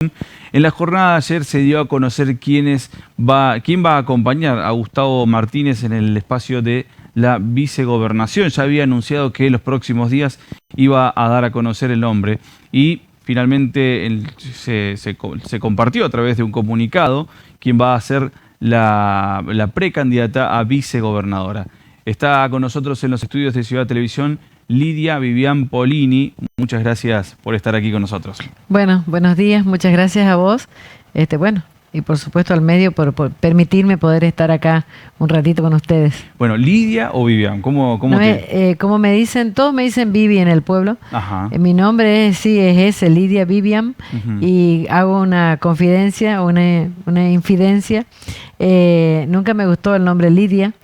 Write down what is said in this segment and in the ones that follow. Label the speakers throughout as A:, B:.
A: En la jornada de ayer se dio a conocer quién va a acompañar a Gustavo Martínez en el espacio de la vicegobernación. Ya había anunciado que en los próximos días iba a dar a conocer el nombre y finalmente se compartió a través de un comunicado quién va a ser la precandidata a vicegobernadora. Está con nosotros en los estudios de Ciudad Televisión Lidia Vivian Polini. Muchas gracias por estar aquí con nosotros.
B: Bueno, buenos días, muchas gracias a vos. Y por supuesto al medio por permitirme poder estar acá un ratito con ustedes.
A: Bueno, ¿Lidia o Vivian? ¿Cómo
B: como me dicen, todos me dicen Vivi en el pueblo.
A: Ajá.
B: Mi nombre es ese, Lidia Vivian, y hago una confidencia, una infidencia. Nunca me gustó el nombre Lidia.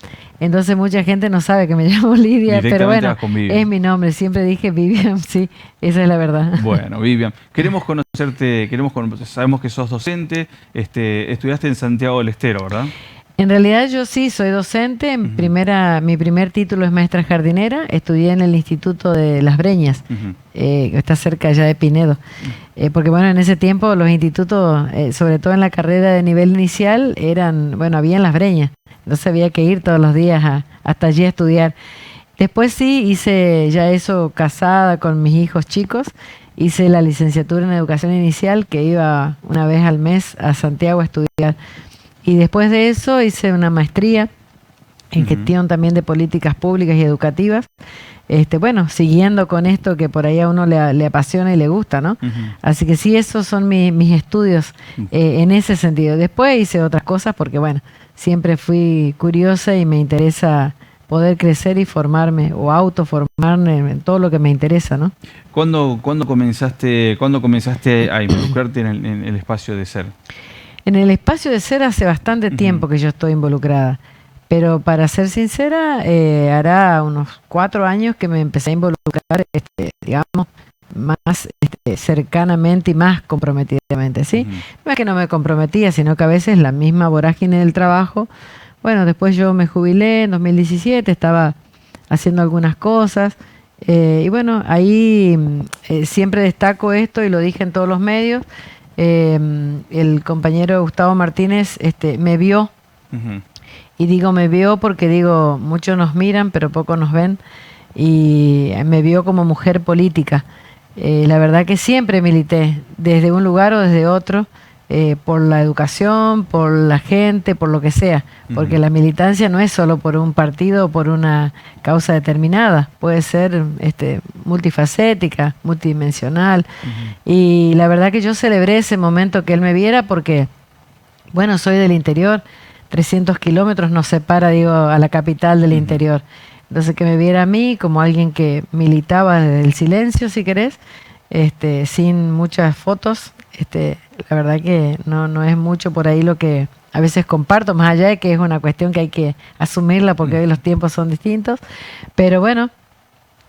B: Entonces mucha gente no sabe que me llamo Lidia, pero bueno, es mi nombre. Siempre dije Vivian, sí, esa es la verdad.
A: Bueno, Vivian, queremos conocerte, sabemos que sos docente, estudiaste en Santiago del Estero, ¿verdad?
B: En realidad yo sí soy docente. Mi primer título es maestra jardinera. Estudié en el Instituto de Las Breñas, que está cerca allá de Pinedo. Porque bueno, en ese tiempo los institutos, sobre todo en la carrera de nivel inicial, había en Las Breñas. Entonces había que ir todos los días hasta allí a estudiar. Después sí hice ya eso casada con mis hijos chicos. Hice la licenciatura en educación inicial, que iba una vez al mes a Santiago a estudiar. Y después de eso hice una maestría en gestión también de políticas públicas y educativas. Siguiendo con esto que por ahí a uno le apasiona y le gusta, ¿no? Así que sí, esos son mis estudios en ese sentido. Después hice otras cosas porque, bueno, siempre fui curiosa y me interesa poder crecer y formarme o autoformarme en todo lo que me interesa, ¿no?
A: ¿Cuándo comenzaste a involucrarte en el espacio de ser?
B: En el espacio de ser hace bastante tiempo que yo estoy involucrada. Pero para ser sincera, hará unos 4 años que me empecé a involucrar, digamos, más cercanamente y más comprometidamente, ¿sí? No es que no me comprometía, sino que a veces la misma vorágine del trabajo. Bueno, después yo me jubilé en 2017, estaba haciendo algunas cosas. Y bueno, ahí siempre destaco esto y lo dije en todos los medios. El compañero Gustavo Martínez me vio. Y digo me vio porque digo, muchos nos miran pero pocos nos ven, y me vio como mujer política. La verdad que siempre milité, desde un lugar o desde otro, por la educación, por la gente, por lo que sea, porque la militancia no es solo por un partido o por una causa determinada, puede ser multifacética, multidimensional. Y la verdad que yo celebré ese momento que él me viera porque, bueno, soy del interior. 300 kilómetros nos separa, a la capital del interior. Entonces que me viera a mí como alguien que militaba desde el silencio, si querés, sin muchas fotos. La verdad que no es mucho por ahí lo que a veces comparto, más allá de que es una cuestión que hay que asumirla porque hoy los tiempos son distintos. Pero bueno,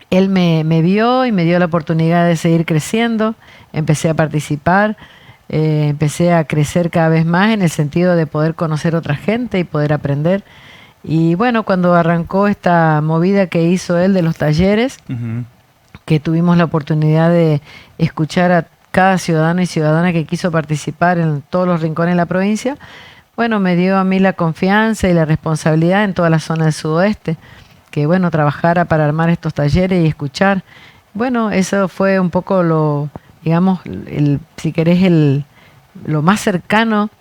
B: él me vio y me dio la oportunidad de seguir creciendo. Empecé a participar. Empecé a crecer cada vez más en el sentido de poder conocer otra gente y poder aprender. Y bueno, cuando arrancó esta movida que hizo él de los talleres, que tuvimos la oportunidad de escuchar a cada ciudadano y ciudadana que quiso participar en todos los rincones de la provincia, bueno, me dio a mí la confianza y la responsabilidad en toda la zona del sudoeste, que bueno, trabajara para armar estos talleres y escuchar. Bueno, eso fue un poco digamos, si querés, lo más cercano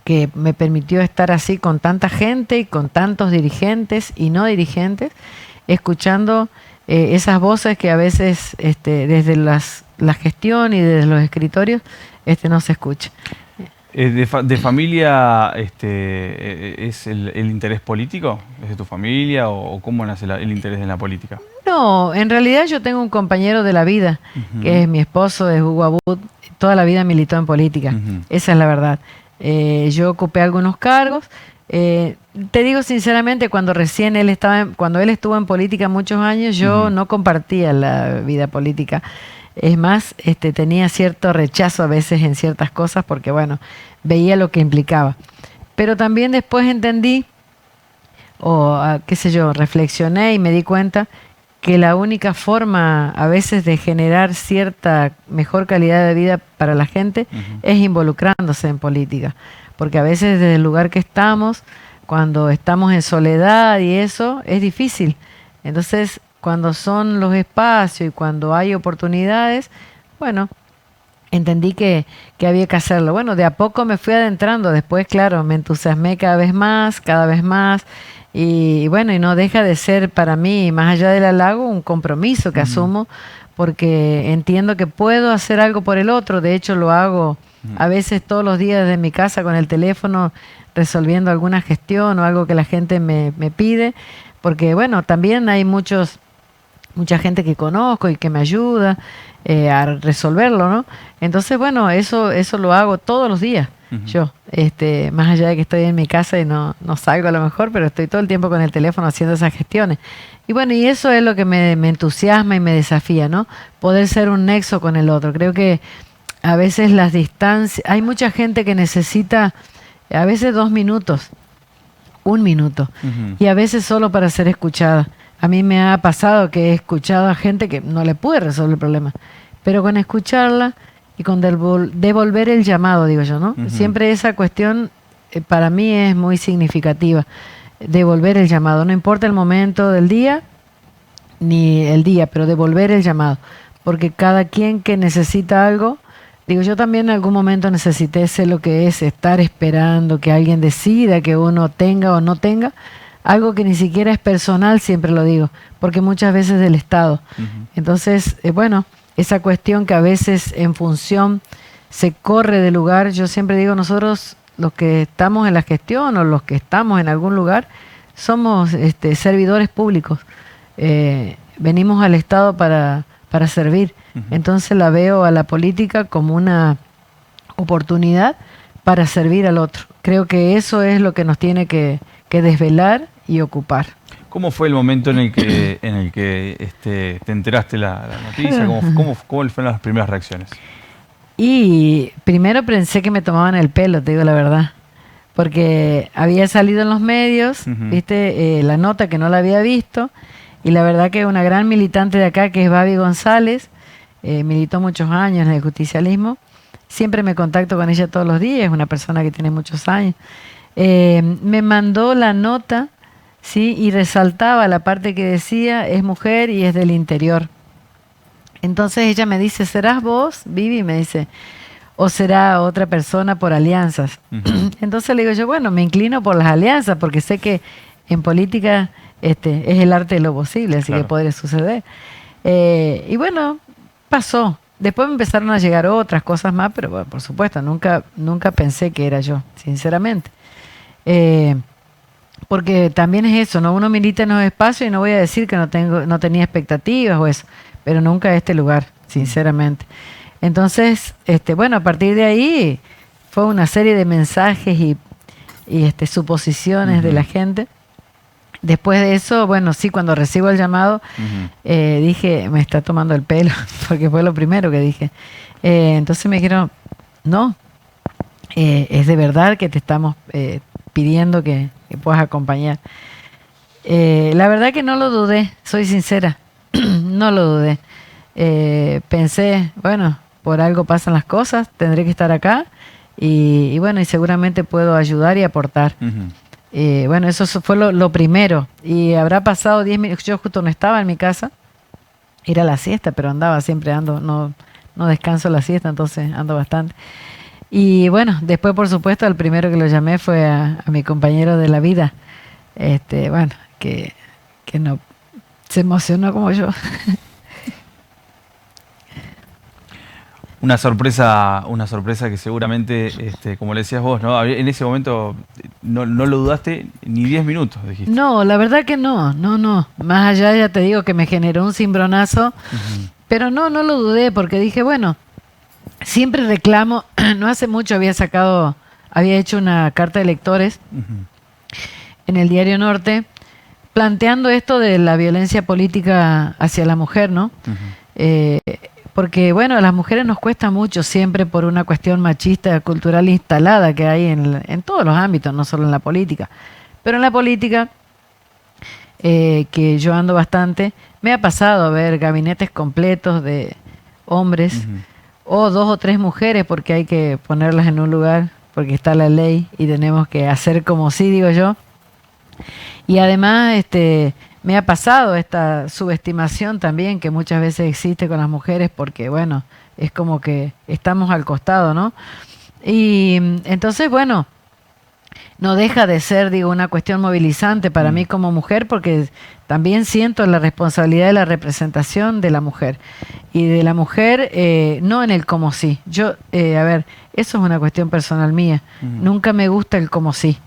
B: que me permitió estar así con tanta gente y con tantos dirigentes y no dirigentes, escuchando esas voces que a veces desde la gestión y desde los escritorios no se escucha.
A: ¿De familia es el interés político? ¿Es de tu familia o cómo nace el interés en la política?
B: No, en realidad yo tengo un compañero de la vida, que es mi esposo, es Hugo Abud, toda la vida militó en política, esa es la verdad. Yo ocupé algunos cargos, te digo sinceramente, cuando él estuvo en política muchos años, yo no compartía la vida política. Es más, tenía cierto rechazo a veces en ciertas cosas porque, bueno, veía lo que implicaba. Pero también después entendí, reflexioné y me di cuenta que la única forma a veces de generar cierta mejor calidad de vida para la gente es involucrándose en política. Porque a veces desde el lugar que estamos, cuando estamos en soledad y eso, es difícil. Entonces, cuando son los espacios y cuando hay oportunidades, bueno, entendí que había que hacerlo. Bueno, de a poco me fui adentrando. Después, claro, me entusiasmé cada vez más. Y bueno, y no deja de ser para mí, más allá del halago, un compromiso que asumo, porque entiendo que puedo hacer algo por el otro. De hecho, lo hago a veces todos los días desde mi casa con el teléfono, resolviendo alguna gestión o algo que la gente me pide. Porque, bueno, también hay mucha gente que conozco y que me ayuda a resolverlo, ¿no? Entonces, bueno, eso lo hago todos los días. Yo, más allá de que estoy en mi casa y no salgo a lo mejor, pero estoy todo el tiempo con el teléfono haciendo esas gestiones. Y bueno, y eso es lo que me entusiasma y me desafía, ¿no? Poder ser un nexo con el otro. Creo que a veces las distancias, hay mucha gente que necesita a veces 2 minutos, 1 minuto, y a veces solo para ser escuchada. A mí me ha pasado que he escuchado a gente que no le pude resolver el problema, pero con escucharla y con devolver el llamado, digo yo, ¿no? Siempre esa cuestión para mí es muy significativa, devolver el llamado, no importa el momento del día ni el día, pero devolver el llamado, porque cada quien que necesita algo, digo, yo también en algún momento necesité, sé lo que es estar esperando que alguien decida que uno tenga o no tenga, algo que ni siquiera es personal, siempre lo digo, porque muchas veces del Estado. Entonces, bueno, esa cuestión que a veces en función se corre de lugar, yo siempre digo, nosotros los que estamos en la gestión o los que estamos en algún lugar, somos servidores públicos. Venimos al Estado para servir. Entonces la veo a la política como una oportunidad para servir al otro. Creo que eso es lo que nos tiene que desvelar y ocupar.
A: ¿Cómo fue el momento en el que te enteraste la noticia? ¿Cómo fueron las primeras reacciones?
B: Y primero pensé que me tomaban el pelo, te digo la verdad, porque había salido en los medios, viste, la nota que no la había visto, y la verdad que una gran militante de acá, que es Babi González, militó muchos años en el justicialismo, siempre me contacto con ella todos los días, es una persona que tiene muchos años, me mandó la nota, ¿sí? Y resaltaba la parte que decía, es mujer y es del interior. Entonces ella me dice, ¿serás vos, Vivi? Me dice, ¿o será otra persona por alianzas? Entonces le digo yo, bueno, me inclino por las alianzas, porque sé que en política es el arte de lo posible, así que podría suceder. Y bueno, pasó. Después me empezaron a llegar otras cosas más, pero bueno, por supuesto, nunca pensé que era yo, sinceramente. Porque también es eso, ¿no? Uno milita en los espacios y no voy a decir que no tenía expectativas o eso, pero nunca a este lugar, sinceramente. Entonces, bueno, a partir de ahí fue una serie de mensajes y suposiciones de la gente. Después de eso, bueno, sí, cuando recibo el llamado, dije, me está tomando el pelo, porque fue lo primero que dije. Entonces me dijeron, no, es de verdad que te estamos pidiendo que puedas acompañar. La verdad que no lo dudé, soy sincera, no lo dudé. Pensé, bueno, por algo pasan las cosas, tendré que estar acá y bueno, y seguramente puedo ayudar y aportar. Bueno, eso fue lo primero. Y habrá pasado 10 minutos, yo justo no estaba en mi casa, era la siesta, pero andaba, siempre ando, no descanso la siesta, entonces ando bastante. Y bueno, después por supuesto al primero que lo llamé fue a mi compañero de la vida, bueno, que no se emocionó como yo.
A: Una sorpresa que seguramente, como le decías vos, ¿no? En ese momento no lo dudaste ni 10 minutos, dijiste.
B: No, la verdad que no. Más allá, ya te digo que me generó un cimbronazo, pero no lo dudé porque dije, bueno, siempre reclamo, no hace mucho había hecho una carta de lectores en el Diario Norte, planteando esto de la violencia política hacia la mujer, ¿no? Porque, bueno, a las mujeres nos cuesta mucho siempre por una cuestión machista, cultural instalada que hay en todos los ámbitos, no solo en la política. Pero en la política, que yo ando bastante, Me ha pasado ver gabinetes completos de hombres o 2 o 3 mujeres, porque hay que ponerlas en un lugar, porque está la ley y tenemos que hacer como sí, digo yo. Y además me ha pasado esta subestimación también que muchas veces existe con las mujeres, porque bueno, es como que estamos al costado, ¿no? Y entonces, bueno, no deja de ser, digo, una cuestión movilizante para mí como mujer, porque también siento la responsabilidad de la representación de la mujer. Y de la mujer, no en el como sí. Yo, a ver, eso es una cuestión personal mía. Nunca me gusta el como sí.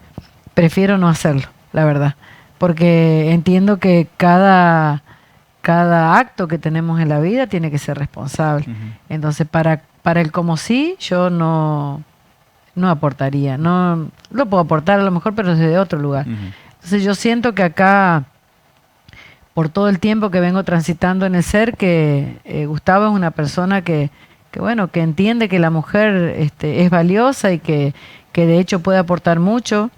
B: Prefiero no hacerlo, la verdad. Porque entiendo que cada acto que tenemos en la vida tiene que ser responsable. Entonces, para el como sí, yo no aportaría. No lo puedo aportar a lo mejor, pero desde otro lugar. Entonces yo siento que acá, por todo el tiempo que vengo transitando en el ser, que Gustavo es una persona que bueno, que entiende que la mujer es valiosa y que de hecho puede aportar mucho,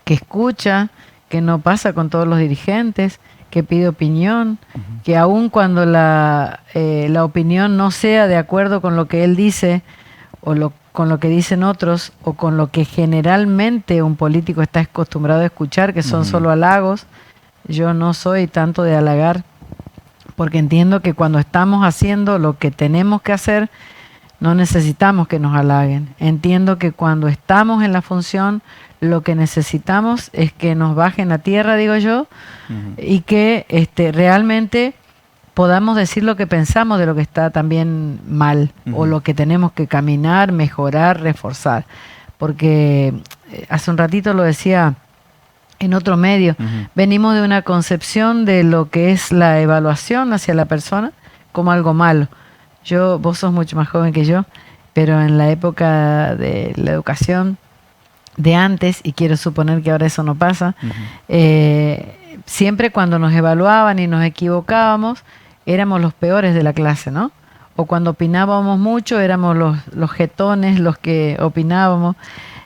B: que escucha, que no pasa con todos los dirigentes, que pide opinión, que aun cuando la opinión no sea de acuerdo con lo que él dice o con lo que dicen otros o con lo que generalmente un político está acostumbrado a escuchar, que son solo halagos. Yo no soy tanto de halagar, porque entiendo que cuando estamos haciendo lo que tenemos que hacer, no necesitamos que nos halaguen. Entiendo que cuando estamos en la función, lo que necesitamos es que nos bajen a tierra, digo yo, y que realmente podamos decir lo que pensamos de lo que está también mal, o lo que tenemos que caminar, mejorar, reforzar. Porque hace un ratito lo decía en otro medio, venimos de una concepción de lo que es la evaluación hacia la persona como algo malo. Vos sos mucho más joven que yo, pero en la época de la educación de antes, y quiero suponer que ahora eso no pasa, siempre cuando nos evaluaban y nos equivocábamos, éramos los peores de la clase, ¿no? O cuando opinábamos mucho, éramos los jetones, los que opinábamos,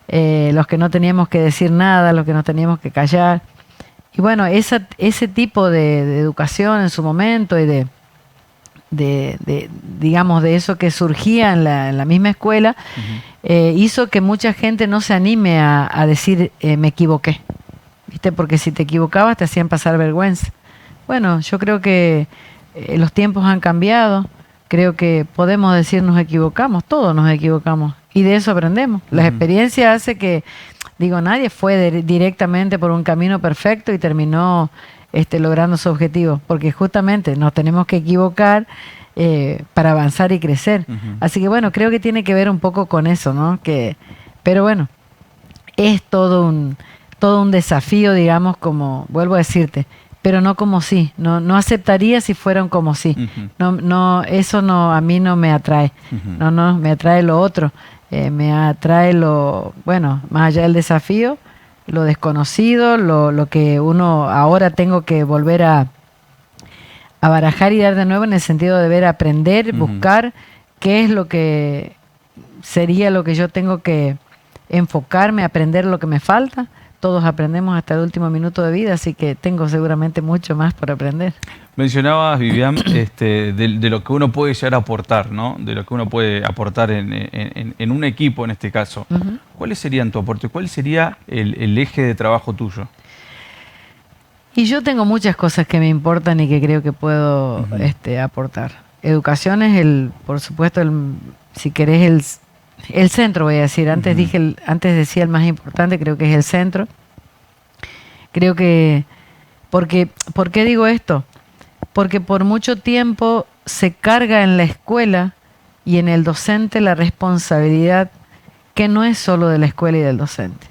B: los que no teníamos que decir nada, los que nos teníamos que callar. Y bueno, ese tipo de educación en su momento y digamos, de eso que surgía en la misma escuela, hizo que mucha gente no se anime a decir me equivoqué, ¿viste? Porque si te equivocabas te hacían pasar vergüenza. Bueno, yo creo que los tiempos han cambiado, creo que podemos decir nos equivocamos, todos nos equivocamos, y de eso aprendemos. La experiencia hace que, digo, nadie fue directamente por un camino perfecto y terminó logrando su objetivo, porque justamente nos tenemos que equivocar para avanzar y crecer. Así que bueno, creo que tiene que ver un poco con eso, ¿no? Pero bueno, es todo un desafío, digamos, como vuelvo a decirte, pero no como sí. No aceptaría si fueran como sí. Eso no, a mí no me atrae. No, me atrae lo otro. Me atrae bueno, más allá del desafío, lo desconocido, lo que uno ahora tengo que volver a barajar y dar de nuevo, en el sentido de ver, aprender, buscar qué es lo que sería lo que yo tengo que enfocarme, aprender lo que me falta. Todos aprendemos hasta el último minuto de vida, así que tengo seguramente mucho más por aprender.
A: Mencionabas, Vivian, de lo que uno puede llegar a aportar, ¿no? De lo que uno puede aportar en un equipo, en este caso. ¿Cuáles serían tu aporte? ¿Cuál sería el eje de trabajo tuyo?
B: Y yo tengo muchas cosas que me importan y que creo que puedo aportar. Educación es por supuesto, si querés, el centro, voy a decir. Antes decía el más importante, creo que es el centro. Creo que, ¿por qué digo esto? Porque por mucho tiempo se carga en la escuela y en el docente la responsabilidad que no es solo de la escuela y del docente.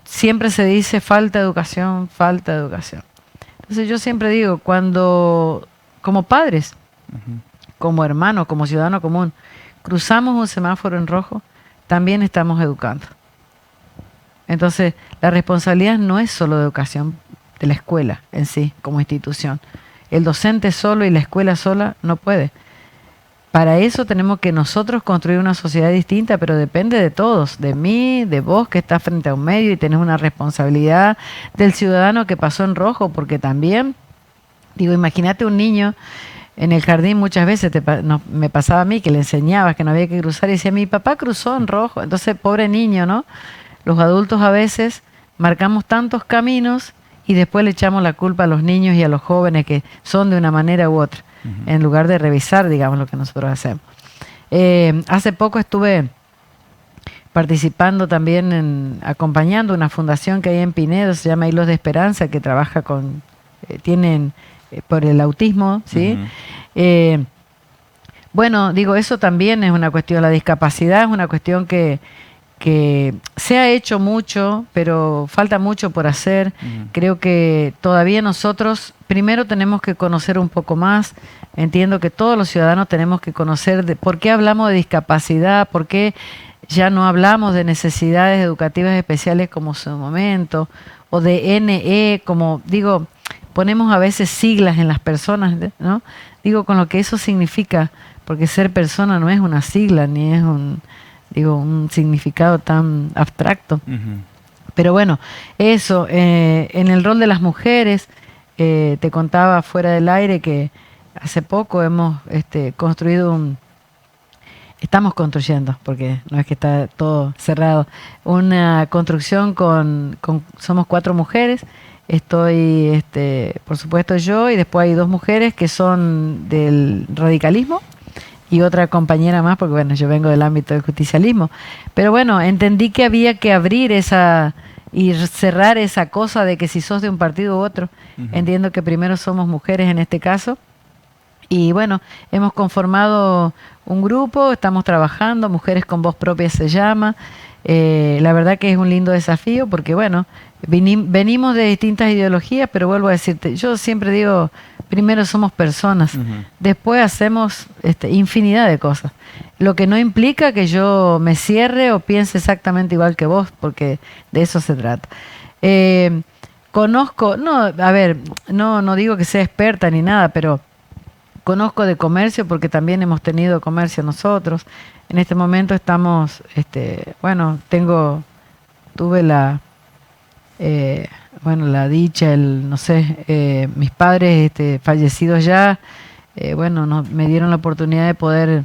B: Siempre se dice falta educación, falta educación. Entonces yo siempre digo, cuando como padres, como hermanos, como ciudadano común, cruzamos un semáforo en rojo, también estamos educando. Entonces, la responsabilidad no es solo de educación de la escuela en sí, como institución. El docente solo y la escuela sola no puede. Para eso tenemos que nosotros construir una sociedad distinta, pero depende de todos, de mí, de vos que estás frente a un medio y tenés una responsabilidad, del ciudadano que pasó en rojo, porque también Digo, imagínate un niño en el jardín, muchas veces me pasaba a mí que le enseñabas que no había que cruzar y decía, mi papá cruzó en rojo. Entonces, pobre niño, ¿no? Los adultos a veces marcamos tantos caminos y después le echamos la culpa a los niños y a los jóvenes que son de una manera u otra, en lugar de revisar, digamos, lo que nosotros hacemos. Hace poco estuve participando también acompañando una fundación que hay en Pinedo, se llama Hilos de Esperanza, que trabaja tienen por el autismo, ¿sí? Bueno, digo, eso también es una cuestión, la discapacidad es una cuestión que se ha hecho mucho, pero falta mucho por hacer. Creo que todavía nosotros primero tenemos que conocer un poco más. Entiendo que todos los ciudadanos tenemos que conocer por qué hablamos de discapacidad, por qué ya no hablamos de necesidades educativas especiales como en su momento, o de NE, como digo, ponemos a veces siglas en las personas, ¿no? Digo, con lo que eso significa, porque ser persona no es una sigla, ni es un significado tan abstracto. Pero bueno, eso, en el rol de las mujeres, te contaba fuera del aire que hace poco hemos estamos construyendo, porque no es que está todo cerrado, una construcción somos 4 mujeres, estoy, por supuesto yo, y después hay 2 mujeres que son del radicalismo, y otra compañera más, porque bueno, yo vengo del ámbito del justicialismo. Pero bueno, entendí que había que abrir y cerrar esa cosa de que si sos de un partido u otro. Entiendo que primero somos mujeres en este caso. Y bueno, hemos conformado un grupo, estamos trabajando, Mujeres con Voz Propia se llama. La verdad que es un lindo desafío porque bueno, venimos de distintas ideologías, pero vuelvo a decirte, yo siempre digo, primero somos personas, después hacemos infinidad de cosas. Lo que no implica que yo me cierre o piense exactamente igual que vos, porque de eso se trata. Conozco, no digo que sea experta ni nada, pero conozco de comercio porque también hemos tenido comercio nosotros. En este momento estamos, tuve la dicha, mis padres fallecidos ya, me dieron la oportunidad de poder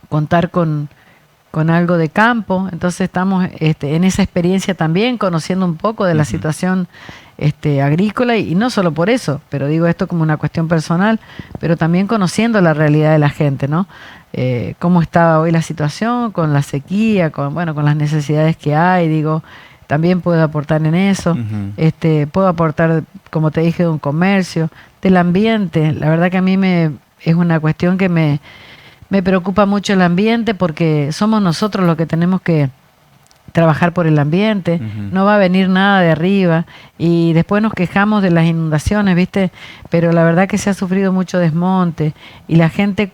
B: contar con algo de campo, entonces estamos en esa experiencia también, conociendo un poco de la situación agrícola, y no solo por eso, pero digo esto como una cuestión personal, pero también conociendo la realidad de la gente, ¿no? Cómo está hoy la situación, con la sequía, con las necesidades que hay, digo, también puedo aportar en eso, puedo aportar, como te dije, de un comercio, del ambiente. La verdad que a mí es una cuestión que me preocupa mucho el ambiente, porque somos nosotros los que tenemos que trabajar por el ambiente, no va a venir nada de arriba, y después nos quejamos de las inundaciones, ¿viste? Pero la verdad que se ha sufrido mucho desmonte, y la gente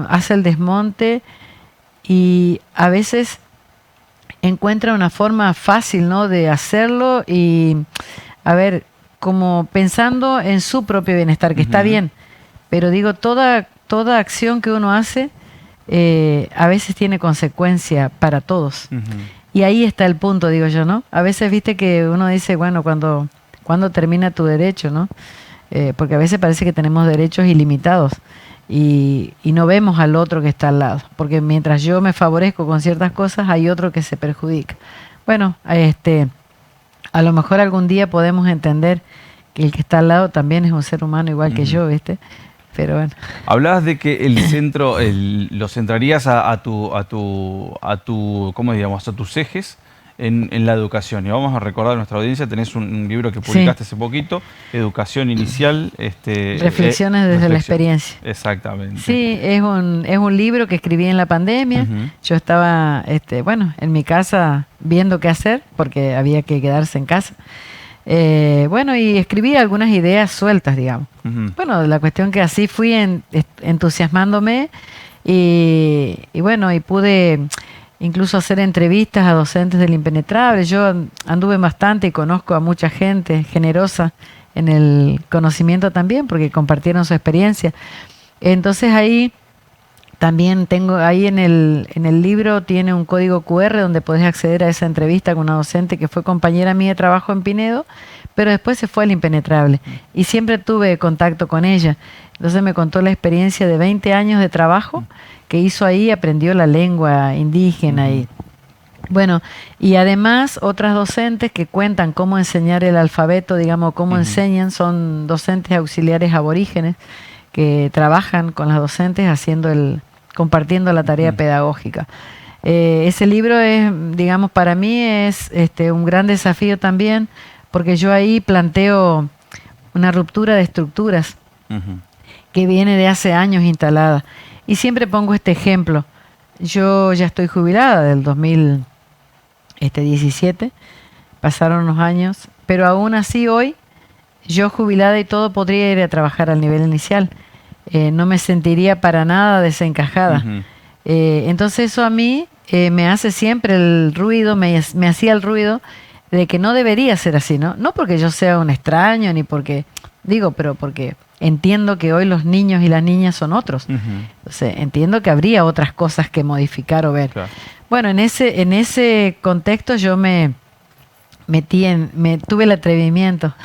B: hace el desmonte y a veces encuentra una forma fácil, ¿no?, de hacerlo, y a ver, como pensando en su propio bienestar, que está bien, pero digo, toda acción que uno hace a veces tiene consecuencia para todos. Y ahí está el punto, digo yo, ¿no? A veces, viste, que uno dice, bueno, cuando termina tu derecho, ¿no? Porque a veces parece que tenemos derechos ilimitados y no vemos al otro que está al lado. Porque mientras yo me favorezco con ciertas cosas, hay otro que se perjudica. Bueno, a lo mejor algún día podemos entender que el que está al lado también es un ser humano igual que yo, ¿viste? Pero bueno.
A: Hablabas de que el centro lo centrarías a tus ejes en la educación. Y vamos a recordar a nuestra audiencia, tenés un libro que publicaste hace poquito, Educación Inicial.
B: Reflexiones desde la experiencia.
A: Exactamente.
B: Sí, es un libro que escribí en la pandemia. Yo estaba, en mi casa viendo qué hacer, porque había que quedarse en casa. Y escribí algunas ideas sueltas, digamos. Bueno, la cuestión que así fui entusiasmándome y pude incluso hacer entrevistas a docentes del Impenetrable. Yo anduve bastante y conozco a mucha gente generosa en el conocimiento también, porque compartieron su experiencia. Entonces ahí También tengo ahí en el libro, tiene un código QR donde podés acceder a esa entrevista con una docente que fue compañera mía de trabajo en Pinedo, pero después se fue al Impenetrable y siempre tuve contacto con ella. Entonces me contó la experiencia de 20 años de trabajo que hizo ahí, aprendió la lengua indígena y bueno, y además otras docentes que cuentan cómo enseñar el alfabeto, digamos, cómo enseñan, son docentes auxiliares aborígenes que trabajan con las docentes compartiendo la tarea pedagógica. Ese libro es, digamos, para mí es un gran desafío también, porque yo ahí planteo una ruptura de estructuras que viene de hace años instalada. Y siempre pongo este ejemplo. Yo ya estoy jubilada del 2017, pasaron unos años, pero aún así hoy, yo jubilada y todo, podría ir a trabajar al nivel inicial. No me sentiría para nada desencajada. Entonces eso a mí me hace siempre el ruido, me hacía el ruido de que no debería ser así, ¿no? No porque yo sea un extraño, ni porque, digo, pero porque entiendo que hoy los niños y las niñas son otros. Entonces entiendo que habría otras cosas que modificar o ver. Claro. Bueno, en ese contexto yo me tuve el atrevimiento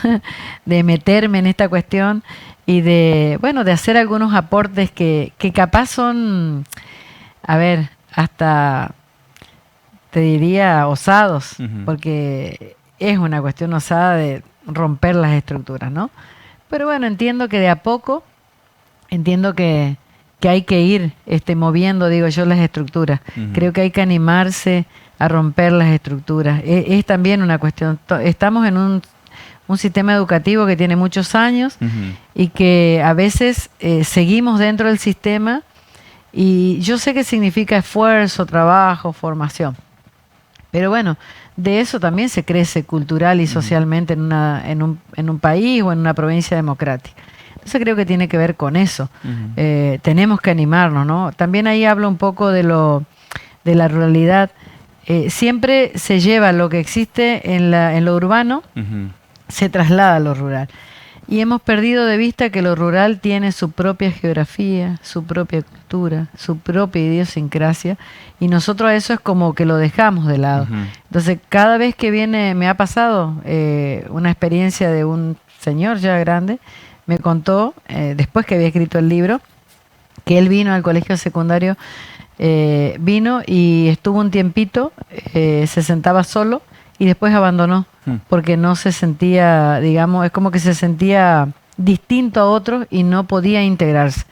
B: de meterme en esta cuestión y de hacer algunos aportes que capaz son, a ver, hasta te diría osados, porque es una cuestión osada de romper las estructuras, ¿no? Pero bueno, entiendo que de a poco, entiendo que hay que ir moviendo, digo yo, las estructuras. Creo que hay que animarse a romper las estructuras. Es también una cuestión, estamos en un sistema educativo que tiene muchos años y que a veces seguimos dentro del sistema y yo sé que significa esfuerzo, trabajo, formación. Pero bueno, de eso también se crece cultural y socialmente en un país o en una provincia democrática. Entonces creo que tiene que ver con eso. Tenemos que animarnos, ¿no? También ahí hablo un poco de la ruralidad. Siempre se lleva lo que existe en lo urbano, se traslada a lo rural. Y hemos perdido de vista que lo rural tiene su propia geografía, su propia cultura, su propia idiosincrasia, y nosotros eso es como que lo dejamos de lado. Entonces, cada vez que viene, me ha pasado una experiencia de un señor ya grande, me contó, después que había escrito el libro, que él vino al colegio secundario, vino y estuvo un tiempito, se sentaba solo y después abandonó porque no se sentía, digamos, es como que se sentía distinto a otros y no podía integrarse.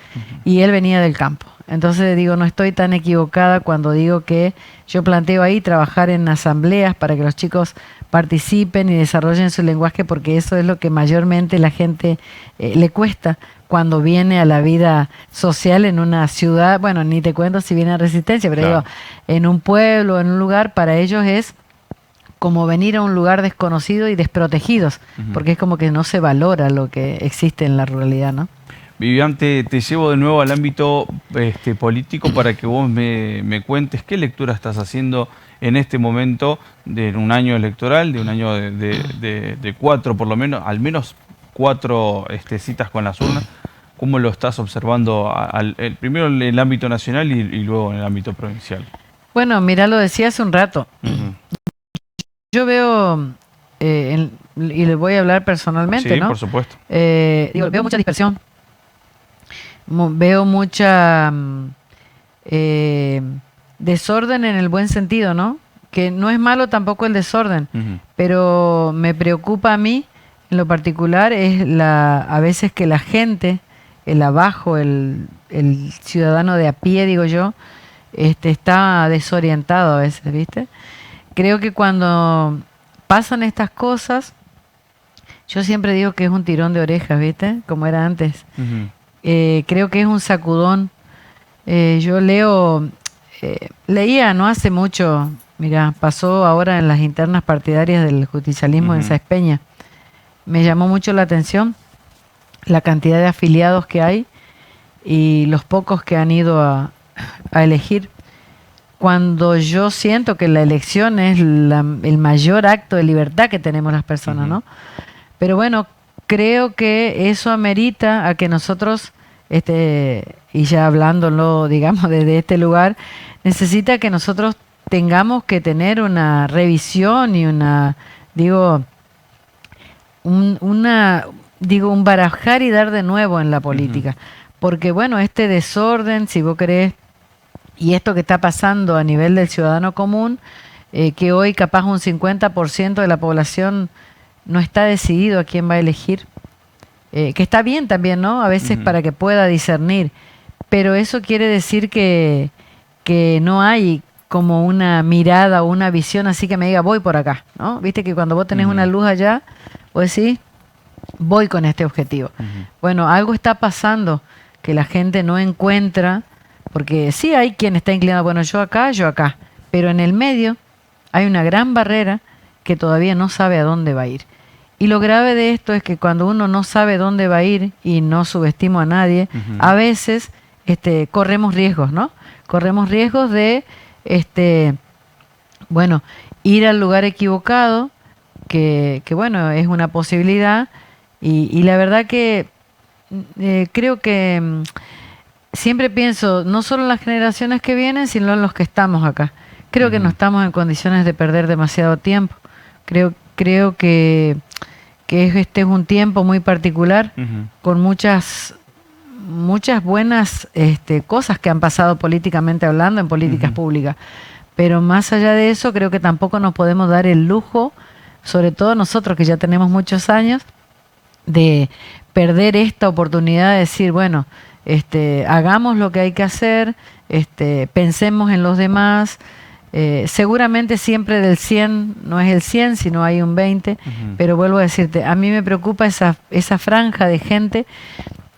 B: Y él venía del campo. Entonces digo, no estoy tan equivocada cuando digo que yo planteo ahí trabajar en asambleas para que los chicos participen y desarrollen su lenguaje, porque eso es lo que mayormente la gente le cuesta cuando viene a la vida social en una ciudad. Bueno, ni te cuento si viene a Resistencia, pero claro, digo, en un pueblo, en un lugar, para ellos es como venir a un lugar desconocido y desprotegidos, porque es como que no se valora lo que existe en la ruralidad, ¿no?
A: Vivian, te llevo de nuevo al ámbito político para que vos me cuentes qué lectura estás haciendo en este momento de un año electoral, de un año de cuatro, por lo menos, al menos 4 citas con las urnas. ¿Cómo lo estás observando primero en el ámbito nacional y luego en el ámbito provincial?
B: Bueno, mira, lo decía hace un rato. Yo veo, y le voy a hablar personalmente,
A: sí,
B: ¿no?
A: Por supuesto.
B: Veo mucha dispersión. Veo mucha desorden en el buen sentido, ¿no? Que no es malo tampoco el desorden, pero me preocupa a mí, en lo particular, es a veces que la gente, el abajo, el ciudadano de a pie, digo yo, está desorientado a veces, ¿viste? Creo que cuando pasan estas cosas, yo siempre digo que es un tirón de orejas, ¿viste? Como era antes. Creo que es un sacudón. Yo leía no hace mucho, mira, pasó ahora en las internas partidarias del justicialismo en Sáenz Peña. Me llamó mucho la atención la cantidad de afiliados que hay y los pocos que han ido a elegir. Cuando yo siento que la elección es el mayor acto de libertad que tenemos las personas, ¿no? Pero bueno, creo que eso amerita a que nosotros y ya hablándolo, digamos, desde este lugar, necesita que nosotros tengamos que tener una revisión y un barajar y dar de nuevo en la política. Porque bueno, este desorden, si vos querés, y esto que está pasando a nivel del ciudadano común, que hoy capaz un 50% de la población no está decidido a quién va a elegir, que está bien también, ¿no? A veces para que pueda discernir, pero eso quiere decir que no hay como una mirada o una visión así que me diga, voy por acá, ¿no? Viste que cuando vos tenés una luz allá, vos decís, voy con este objetivo. Bueno, algo está pasando que la gente no encuentra, porque sí hay quien está inclinado, bueno, yo acá, pero en el medio hay una gran barrera que todavía no sabe a dónde va a ir. Y lo grave de esto es que cuando uno no sabe dónde va a ir, y no subestimo a nadie, a veces corremos riesgos, ¿no? Corremos riesgos de, bueno, ir al lugar equivocado, que bueno, es una posibilidad, y la verdad que creo que siempre pienso, no solo en las generaciones que vienen, sino en los que estamos acá. Creo que no estamos en condiciones de perder demasiado tiempo. Creo que este es un tiempo muy particular, con muchas buenas cosas que han pasado políticamente hablando en políticas públicas. Pero más allá de eso, creo que tampoco nos podemos dar el lujo, sobre todo nosotros que ya tenemos muchos años, de perder esta oportunidad de decir, bueno, hagamos lo que hay que hacer, pensemos en los demás. Seguramente siempre del 100 no es el 100, sino hay un 20, pero vuelvo a decirte, a mí me preocupa esa franja de gente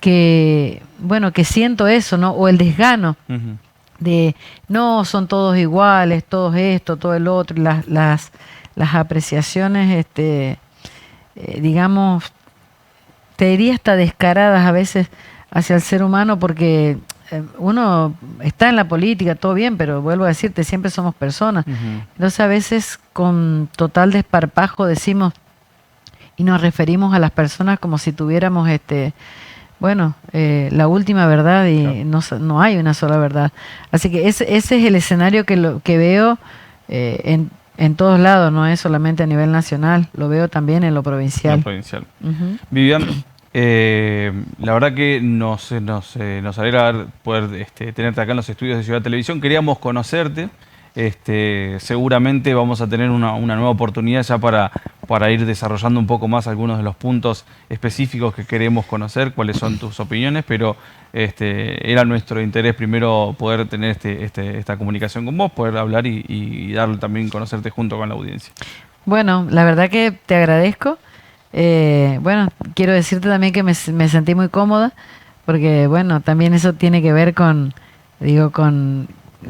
B: que, bueno, que siento eso, ¿no? O el desgano de, no, son todos iguales, todo esto, todo el otro, las apreciaciones, digamos, te diría hasta descaradas a veces hacia el ser humano, porque uno está en la política, todo bien, pero vuelvo a decirte, siempre somos personas. Entonces a veces con total desparpajo decimos y nos referimos a las personas como si tuviéramos la última verdad, y no hay una sola verdad. Así que ese es el escenario que veo en todos lados, no es solamente a nivel nacional, lo veo también en lo provincial.
A: Vivian, la verdad que nos alegra poder tenerte acá en los estudios de Ciudad Televisión. Queríamos conocerte. Seguramente vamos a tener una nueva oportunidad ya para ir desarrollando un poco más algunos de los puntos específicos que queremos conocer, cuáles son tus opiniones, pero era nuestro interés primero poder tener esta comunicación con vos, poder hablar y darle también conocerte junto con la audiencia.
B: Bueno, la verdad que te agradezco. Bueno, quiero decirte también que me sentí muy cómoda, porque bueno, también eso tiene que ver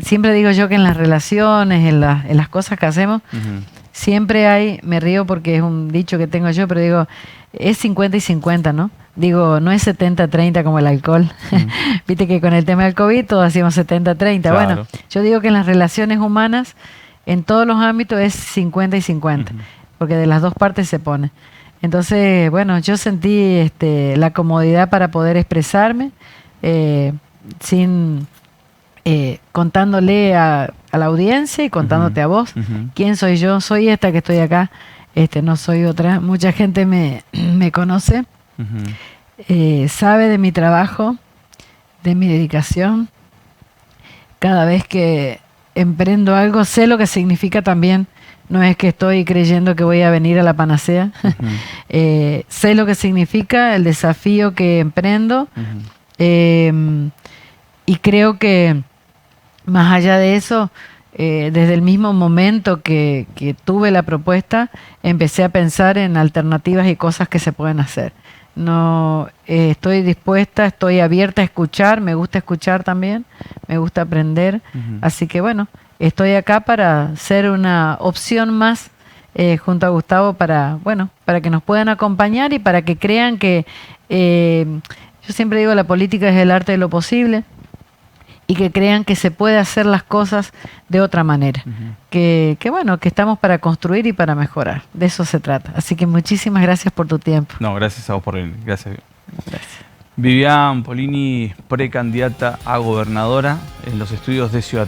B: siempre digo yo que en las relaciones, en las cosas que hacemos, siempre hay, me río porque es un dicho que tengo yo, pero digo, es 50 y 50, ¿no? Digo, no es 70-30 como el alcohol. Viste que con el tema del COVID todos hacíamos 70-30. Claro. Bueno, yo digo que en las relaciones humanas, en todos los ámbitos, es 50 y 50, porque de las dos partes se pone. Entonces, bueno, yo sentí la comodidad para poder expresarme sin... contándole a la audiencia y contándote a vos quién soy yo. Soy esta que estoy acá, no soy otra. Mucha gente me conoce, sabe de mi trabajo, de mi dedicación. Cada vez que emprendo algo, sé lo que significa también. No es que estoy creyendo que voy a venir a la panacea. Sé lo que significa el desafío que emprendo, y creo que más allá de eso, desde el mismo momento que tuve la propuesta, empecé a pensar en alternativas y cosas que se pueden hacer. No, estoy dispuesta, estoy abierta a escuchar, me gusta escuchar también, me gusta aprender. Así que bueno, estoy acá para ser una opción más junto a Gustavo para que nos puedan acompañar y para que crean que, yo siempre digo, la política es el arte de lo posible. Y que crean que se puede hacer las cosas de otra manera. Que estamos para construir y para mejorar. De eso se trata. Así que muchísimas gracias por tu tiempo.
A: No, gracias a vos por venir. Gracias. Vivian Polini, precandidata a gobernadora en los estudios de Ciudad